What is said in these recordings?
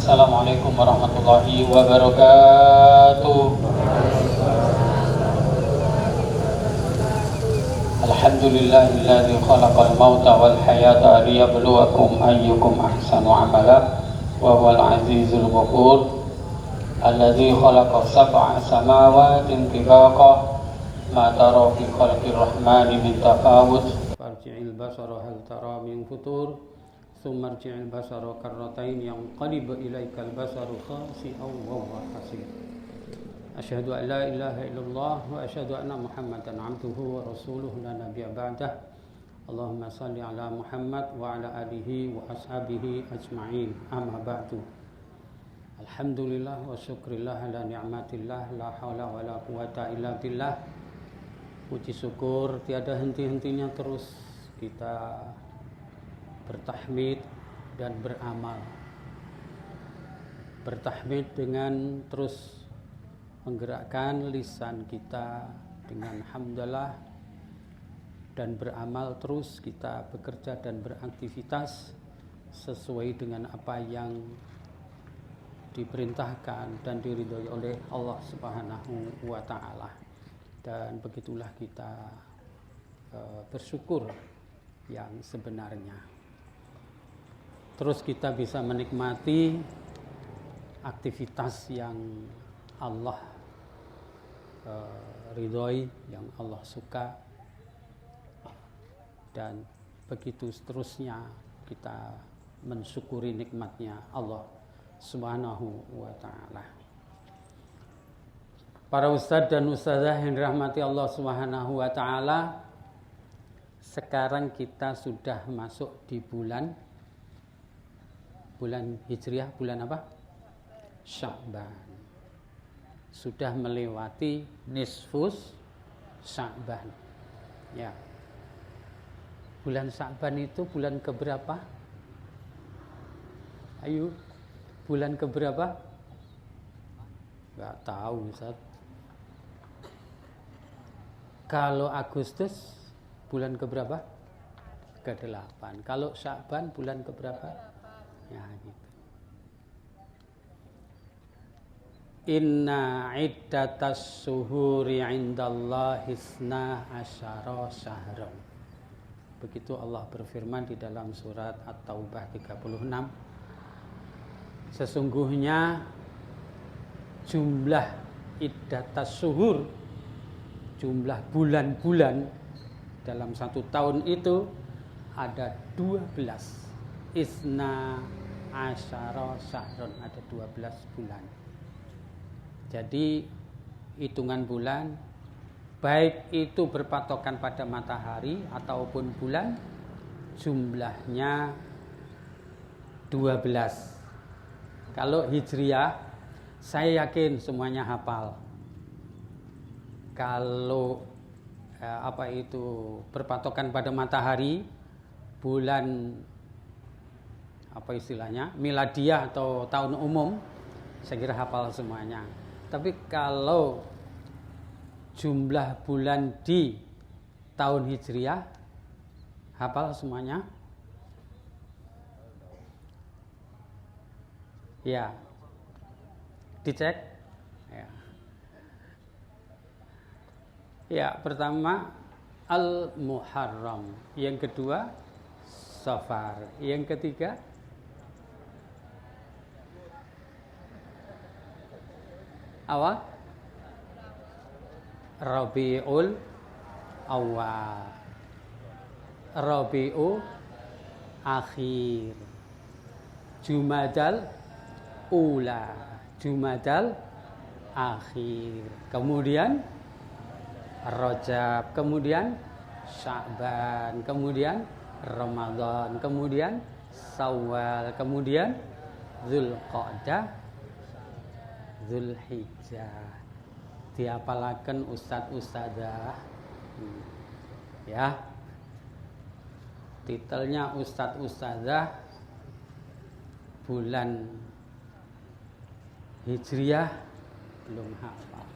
Assalamualaikum warahmatullahi wabarakatuh. Alhamdulillahilladzi khalaqal mauta wal hayata liyabluwakum ayyukum ahsanu amala wa huwal azizul ghafur alladzi khalaqa sab'a samawatin tibaqa ma tara fi khalqir rahmani min tafawut farji'il basara hal tara min futur thumma irji'il basara karratain yanqalib ilaikal basaru khasi'an wa huwa hasir. Asyhadu an la ilaha illallah wa asyhadu anna Muhammadan abduhu wa rasuluhu la nabiyya ba'dah. Allahumma shalli ala Muhammad wa ala alihi wa ashabihi ajma'in. Amma ba'du. Alhamdulillah wa syukrillah ala ni'matillah la haula wa la quwata illa billah. Puji syukur tiada henti-hentinya terus kita bertahmid dan beramal. Bertahmid dengan terus menggerakkan lisan kita dengan hamdalah, dan beramal terus kita bekerja dan beraktivitas sesuai dengan apa yang diperintahkan dan diridhoi oleh Allah Subhanahu wa taala. Dan begitulah kita bersyukur yang sebenarnya. Terus kita bisa menikmati aktivitas yang Allah ridhoi, yang Allah suka, dan begitu seterusnya kita mensyukuri nikmatnya Allah Subhanahu wa ta'ala. Para ustadz dan ustazah yang dirahmati Allah Subhanahu wa ta'ala, sekarang kita sudah masuk di bulan Hijriah, bulan apa? Sya'ban. Sudah melewati nisfus Sya'ban. Ya. Bulan Sya'ban itu bulan keberapa? Ayo, bulan keberapa? Enggak tahu, Ustaz. Kalau Agustus bulan keberapa? Ke-8. Kalau Sya'ban bulan keberapa? Ya, gitu. Inna iddatas syuhuri indallahi isna asyara syahran. Begitu Allah berfirman di dalam surat At-Taubah 36. Sesungguhnya jumlah iddatas syuhur, jumlah bulan-bulan dalam satu tahun itu ada 12. Isna asyara syahran, ada 12 bulan. Jadi hitungan bulan, baik itu berpatokan pada matahari ataupun bulan, jumlahnya 12. Kalau Hijriah, saya yakin semuanya hafal. Kalau berpatokan pada matahari, bulan apa istilahnya, miladiah atau tahun umum, saya kira hafal semuanya. Tapi kalau jumlah bulan di tahun Hijriah, hafal semuanya? Ya. Dicek? Ya. Ya, pertama Al-Muharram, yang kedua Safar, yang ketiga apa? Rabiul Awal, Rabiul Akhir, Jumadal Ula, Jumadal Akhir, kemudian Rajab, kemudian Sya'ban, kemudian Ramadan, kemudian Syawal, kemudian Dzulqa'dah, Dzulhijjah. Diapalaken ustadz-ustadzah. Ya. Titelnya ustadz-ustadzah bulan Hijriah belum hafal.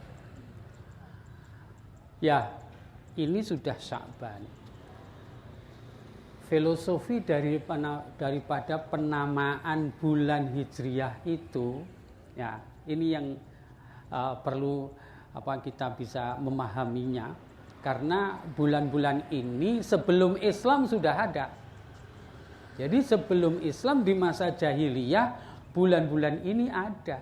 Ya, ini sudah Sya'ban. filosofi daripada penamaan bulan Hijriah itu, ya ini yang perlu kita bisa memahaminya, karena bulan-bulan ini sebelum Islam sudah ada. Jadi sebelum Islam di masa jahiliyah bulan-bulan ini ada.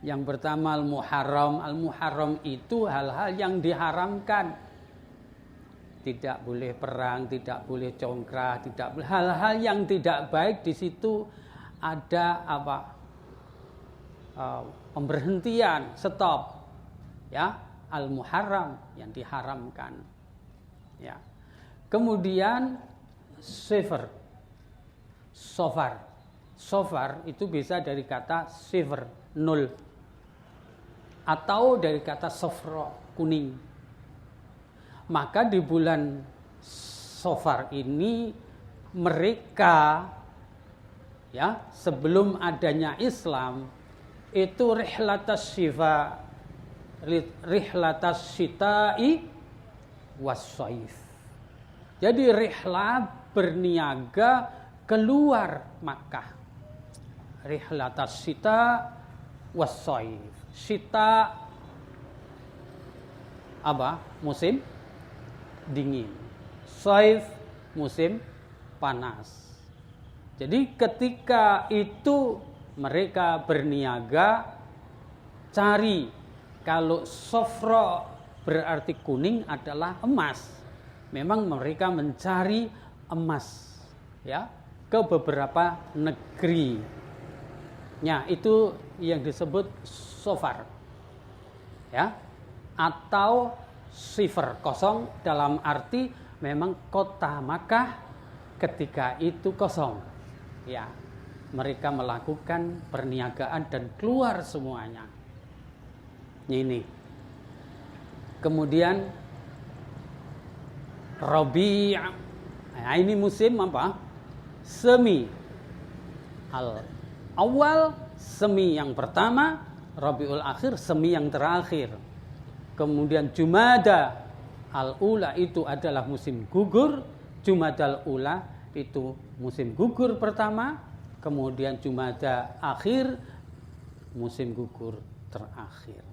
Yang pertama Al-Muharram. Al-Muharram itu hal-hal yang diharamkan. Tidak boleh perang, tidak boleh congkrah, tidak boleh hal-hal yang tidak baik. Di situ ada pemberhentian, stop. Ya, Al-Muharram yang diharamkan. Ya. Kemudian Sofar itu bisa dari kata sifr, 0, atau dari kata sofro, kuning. Maka di bulan Sofar ini mereka, ya, sebelum adanya Islam itu rihlatas syita'i wassaif. Jadi rihlah berniaga keluar Makkah. Rihlatas syita wassaif. Syita musim dingin. Saif musim panas. Jadi ketika itu mereka berniaga cari, kalau sofro berarti kuning adalah emas. Memang mereka mencari emas, ya, ke beberapa negeri. Ya, itu yang disebut sofar, ya, atau sifr, kosong, dalam arti memang kota Makkah ketika itu kosong, ya, mereka melakukan perniagaan dan keluar semuanya. Ini kemudian Rabi', nah, ini musim semi. Awal semi yang pertama, Rabiul Akhir semi yang terakhir. Kemudian Jumada al-Ula itu adalah musim gugur. Jumadal Ula itu musim gugur pertama. Kemudian Jumada Akhir musim gugur terakhir.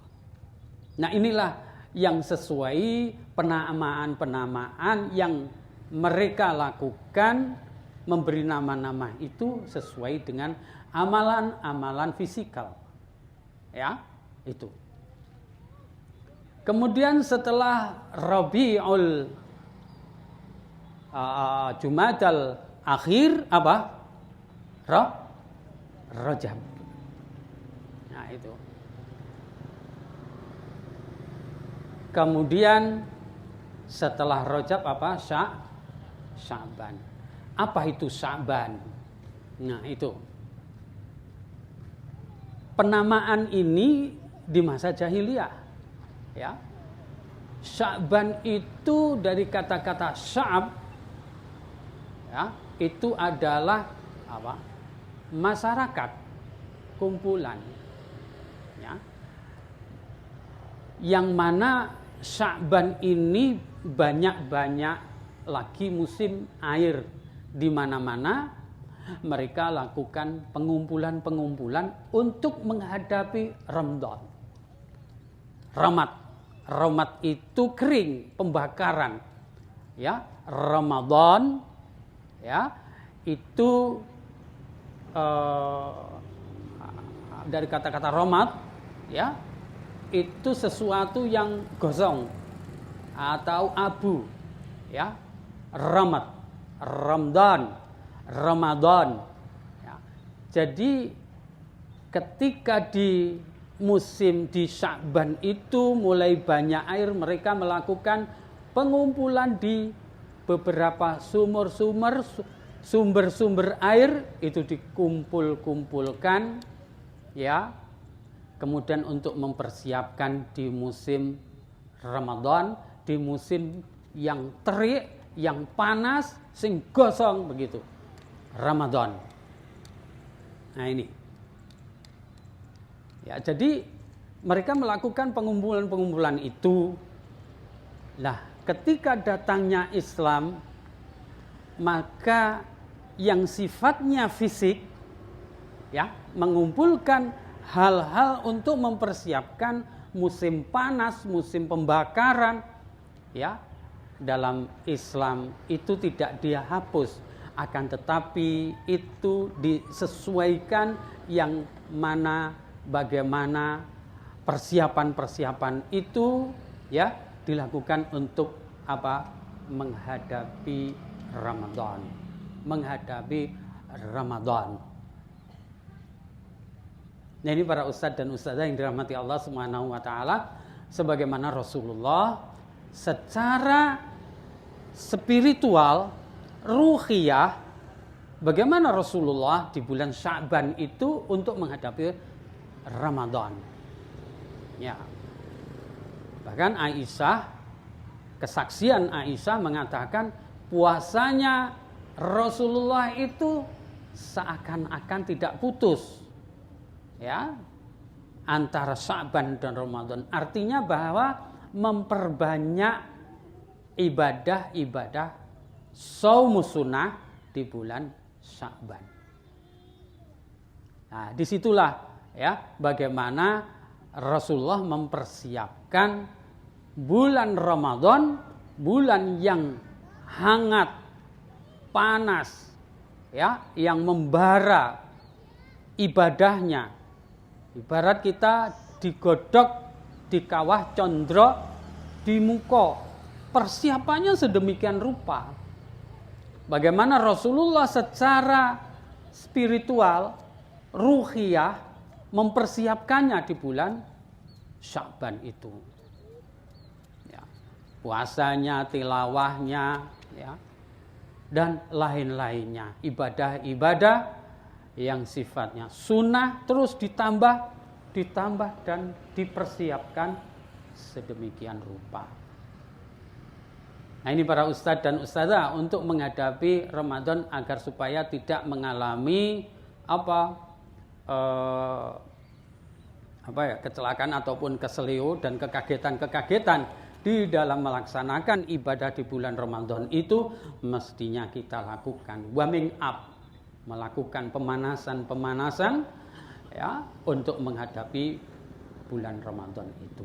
Nah, inilah yang sesuai penamaan-penamaan yang mereka lakukan, memberi nama-nama itu sesuai dengan amalan-amalan fisikal. Ya, itu. Kemudian setelah Rabiul Jumadal Akhir Rajab. Nah, itu. Kemudian setelah Rajab Sya'ban. Apa itu Sya'ban? Nah, itu. Penamaan ini di masa jahiliyah, ya. Sya'ban itu dari kata-kata sya'ab, ya, itu adalah masyarakat, kumpulan, ya. Yang mana Sya'ban ini banyak-banyak lagi musim air, di mana-mana mereka lakukan pengumpulan-pengumpulan untuk menghadapi Ramadan. Ramat itu kering, pembakaran. Ya, Ramadan, ya, itu dari kata-kata ramat, ya, itu sesuatu yang gosong atau abu, ya. Ramadan, ya. Jadi ketika di musim di Sya'ban itu mulai banyak air, mereka melakukan pengumpulan di beberapa sumber-sumber air, itu dikumpul-kumpulkan, ya. Kemudian untuk mempersiapkan di musim Ramadan, di musim yang terik, yang panas, sing gosong begitu. Ramadan. Nah, ini. Ya, jadi mereka melakukan pengumpulan-pengumpulan itu. Nah, ketika datangnya Islam, maka yang sifatnya fisik, ya, mengumpulkan hal-hal untuk mempersiapkan musim panas, musim pembakaran, ya, dalam Islam itu tidak dia hapus, akan tetapi itu disesuaikan yang mana bagaimana persiapan-persiapan itu, ya, dilakukan untuk apa? Menghadapi Ramadan. Nah, ini para ustadz dan ustadzah yang dirahmati Allah Subhanahu wa taala, sebagaimana Rasulullah secara spiritual, ruhiyah, bagaimana Rasulullah di bulan Sya'ban itu untuk menghadapi Ramadan. Ya. Bahkan Aisyah, kesaksian Aisyah mengatakan puasanya Rasulullah itu seakan-akan tidak putus, ya, antara Sya'ban dan Ramadan. Artinya bahwa memperbanyak ibadah-ibadah shaum sunnah di bulan Sya'ban. Nah, disitulah, ya, bagaimana Rasulullah mempersiapkan bulan Ramadan, bulan yang hangat, panas, ya, yang membara ibadahnya. Ibarat kita digodok di kawah condro di muka. Persiapannya sedemikian rupa. Bagaimana Rasulullah secara spiritual, ruhiyah, mempersiapkannya di bulan Sya'ban itu. Ya. Puasanya, tilawahnya, ya, dan lain-lainnya. Ibadah-ibadah yang sifatnya sunnah terus ditambah dan dipersiapkan sedemikian rupa. Nah, ini para ustadz dan ustadzah untuk menghadapi Ramadan agar supaya tidak mengalami kecelakaan ataupun keselio dan kekagetan di dalam melaksanakan ibadah di bulan Ramadan itu, mestinya kita lakukan warming up, melakukan pemanasan, ya, untuk menghadapi bulan Ramadan itu.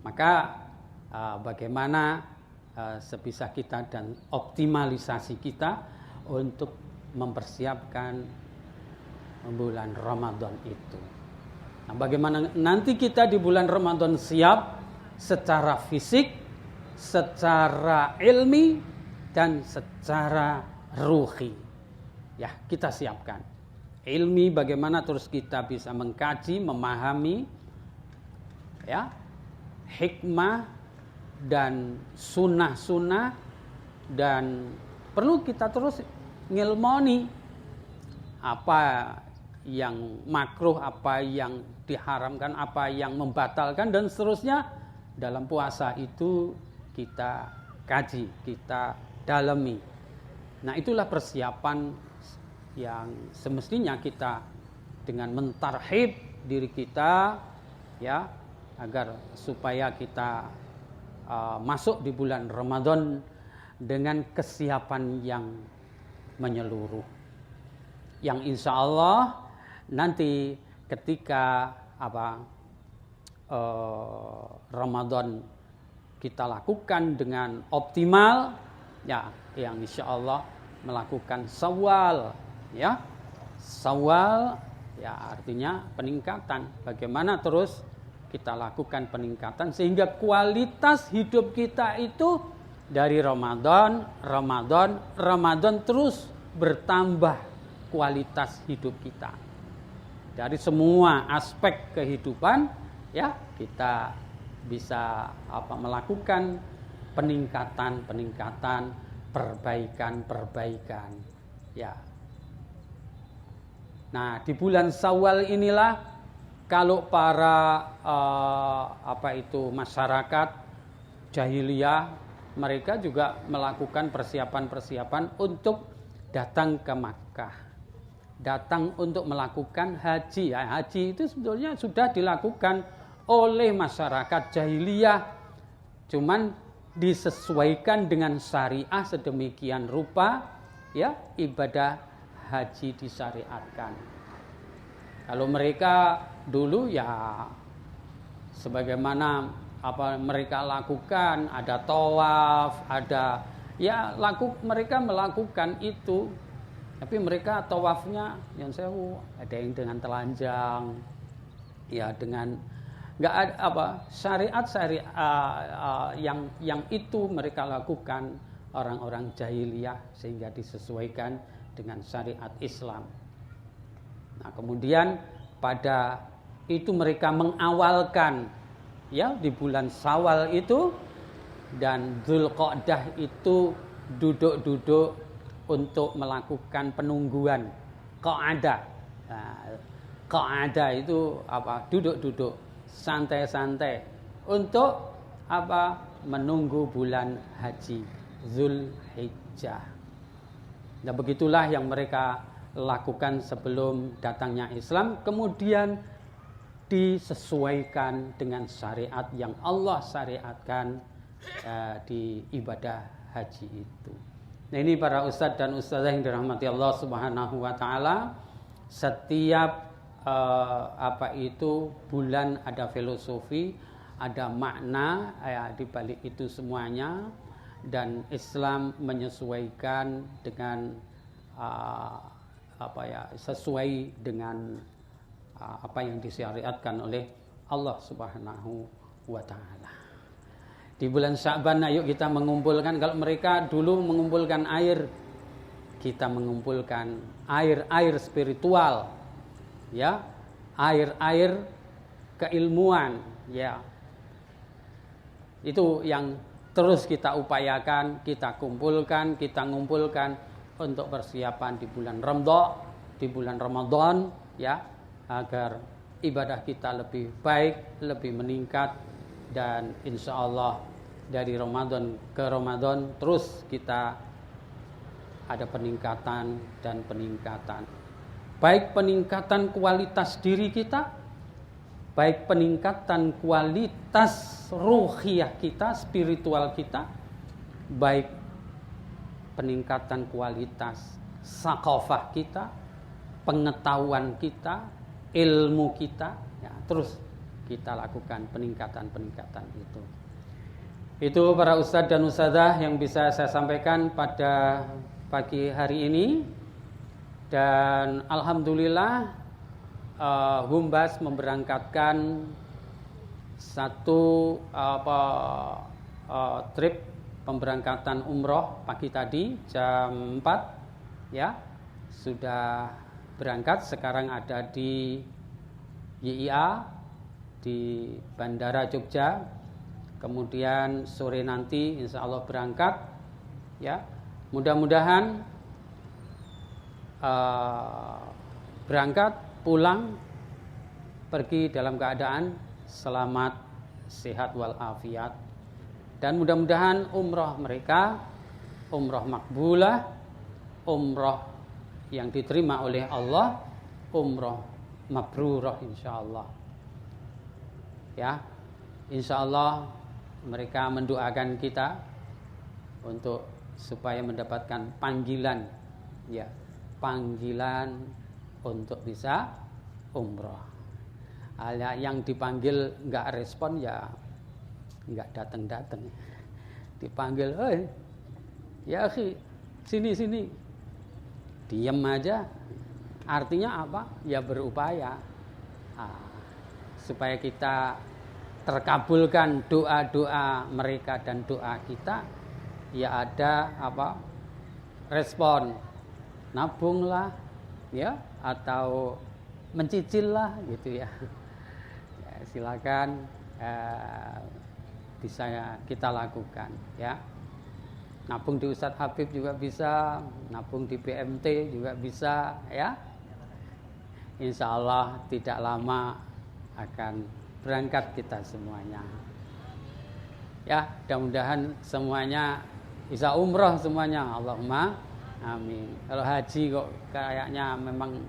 Maka bagaimana sebisa kita dan optimalisasi kita untuk mempersiapkan bulan Ramadan itu. Nah, bagaimana nanti kita di bulan Ramadan siap secara fisik, secara ilmi, dan secara ruhi. Ya, kita siapkan. Ilmi bagaimana terus kita bisa mengkaji, memahami, ya, hikmah dan sunnah-sunnah, dan perlu kita terus ngilmoni apa yang makruh, apa yang diharamkan, apa yang membatalkan, dan seterusnya. Dalam puasa itu kita kaji, kita dalami. Nah, itulah persiapan yang semestinya kita dengan mentarhib diri kita, ya, agar supaya kita masuk di bulan Ramadan dengan kesiapan yang menyeluruh, yang insya Allah nanti ketika Ramadan kita lakukan dengan optimal, ya, yang insya Allah melakukan Syawal, ya, Syawal, ya, artinya peningkatan. Bagaimana terus kita lakukan peningkatan sehingga kualitas hidup kita itu dari Ramadan terus bertambah kualitas hidup kita. Dari semua aspek kehidupan, ya, kita bisa melakukan peningkatan, perbaikan, ya. Nah, di bulan Syawal inilah kalau para masyarakat jahiliyah, mereka juga melakukan persiapan untuk datang ke Makkah, datang untuk melakukan haji. Ya, haji itu sebetulnya sudah dilakukan oleh masyarakat jahiliyah, cuman disesuaikan dengan syariah sedemikian rupa, ya, ibadah haji disyariatkan. Kalau mereka dulu ya sebagaimana apa mereka lakukan, ada tawaf, ada ya mereka melakukan itu. Tapi mereka tawafnya yang ada yang dengan telanjang, ya dengan nggak ada apa syariat yang itu mereka lakukan orang-orang jahiliyah sehingga disesuaikan dengan syariat Islam. Nah, kemudian pada itu mereka mengawalkan ya di bulan Syawal itu, dan Dzulqa'dah itu duduk-duduk untuk melakukan penungguan qa'adah. Nah, qa'adah itu apa? Duduk-duduk santai-santai untuk apa? Menunggu bulan haji Zulhijjah. Nah, begitulah yang mereka lakukan sebelum datangnya Islam, kemudian disesuaikan dengan syariat yang Allah syariatkan di ibadah haji itu. Nah, ini para ustadz dan ustazah yang dirahmati Allah Subhanahu wa taala, setiap bulan ada filosofi, ada makna di balik itu semuanya, dan Islam menyesuaikan dengan sesuai dengan apa yang disyariatkan oleh Allah Subhanahu wa taala. Di bulan Sya'ban ayo kita mengumpulkan, kalau mereka dulu mengumpulkan air, kita mengumpulkan air spiritual. Ya, air keilmuan, ya. Itu yang terus kita upayakan, kita kumpulkan, kita ngumpulkan untuk persiapan di bulan Ramadan, ya, agar ibadah kita lebih baik, lebih meningkat, dan insya Allah dari Ramadan ke Ramadan terus kita ada peningkatan dan peningkatan. Baik peningkatan kualitas diri kita, baik peningkatan kualitas ruhiyah kita, spiritual kita, baik peningkatan kualitas sakofah kita, pengetahuan kita, ilmu kita, ya, terus kita lakukan peningkatan itu. Itu para ustadz dan ustazah yang bisa saya sampaikan pada pagi hari ini. Dan alhamdulillah Humbas memberangkatkan satu trip pemberangkatan umroh pagi tadi jam 4, ya, sudah berangkat, sekarang ada di YIA di Bandara Jogja, kemudian sore nanti insya Allah berangkat, ya, mudah-mudahan berangkat pulang pergi dalam keadaan selamat, sehat walafiat, dan mudah-mudahan umroh mereka umroh makbulah, umroh yang diterima oleh Allah, umroh mabrurah insyaallah. Ya, insyaallah mereka mendoakan kita untuk supaya mendapatkan panggilan, ya, panggilan untuk bisa umroh. Yang dipanggil nggak respon ya nggak datang. Dipanggil, ya akhi, sini, diam aja. Artinya apa? Ya berupaya supaya kita terkabulkan doa-doa mereka dan doa kita, ya ada respon. Nabunglah, ya, atau mencicil lah gitu ya. Ya, silakan bisa kita lakukan, ya. Nabung di Ustadz Habib juga bisa, nabung di BMT juga bisa, ya. Insya Allah tidak lama akan berangkat kita semuanya. Ya, mudah-mudahan semuanya bisa umroh semuanya. Allahumma amin. Kalau haji kok kayaknya memang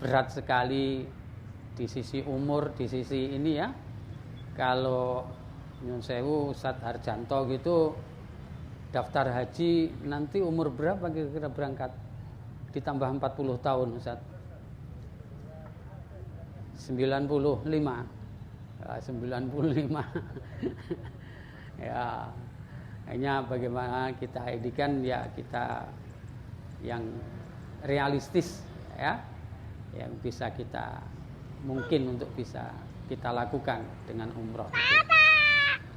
berat sekali di sisi umur, di sisi ini, ya. Kalau Nyun sewu Ustadz Harjanto gitu daftar haji nanti umur berapa kira-kira berangkat? Ditambah 40 tahun Ustadz. 95. Ya, 95. Ya, hanya bagaimana kita edikan ya kita yang realistis ya, yang bisa kita mungkin untuk bisa kita lakukan dengan umroh.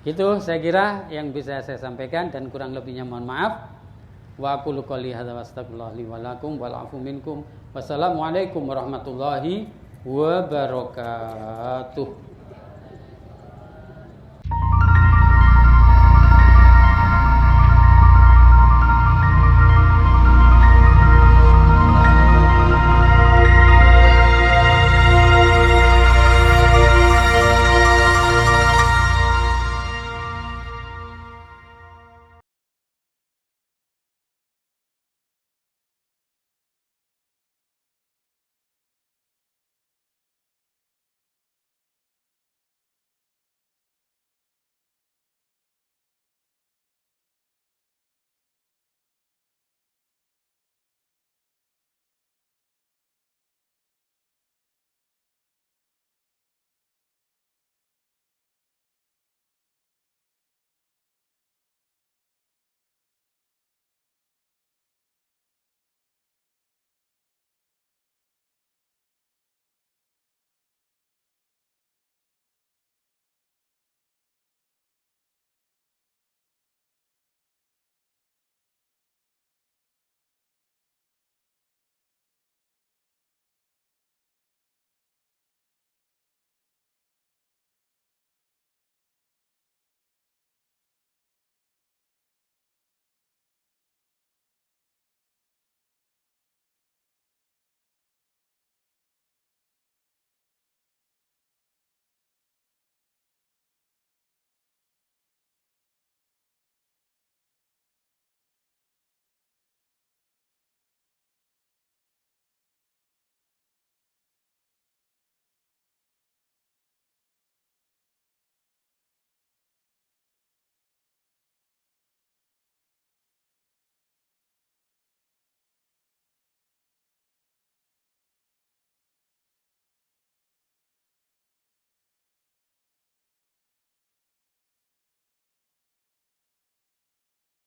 Gitu saya kira yang bisa saya sampaikan, dan kurang lebihnya mohon maaf. Wa aqulu qouli hadza wa astaghfirullah li wa lakum wal afu minkum. Wassalamualaikum warahmatullahi wabarakatuh.